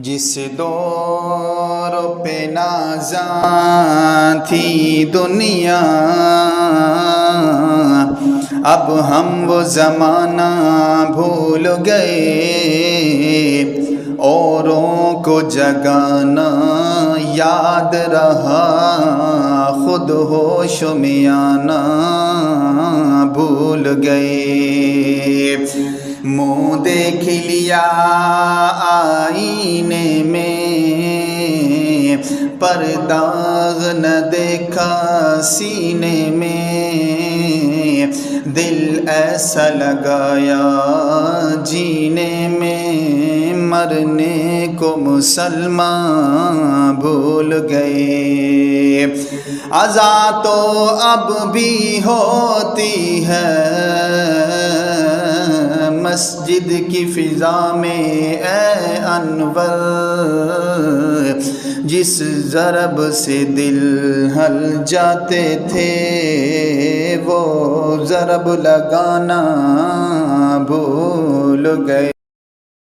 جس دور پہ نازاں تھی دنیا، اب ہم وہ زمانہ بھول گئے، اوروں کو جگانا یاد رہا، خود ہوش میں آنا بھول گئے۔ منہ دیکھ لیا آئینے میں، پر داغ نہ دیکھا سینے میں، دل ایسا لگایا جینے میں، مرنے کو مسلمان بھول گئے۔ عزا تو اب بھی ہوتی ہے مسجد کی فضا میں اے انور، جس ضرب سے دل ہل جاتے تھے وہ ضرب لگانا بھول گئے۔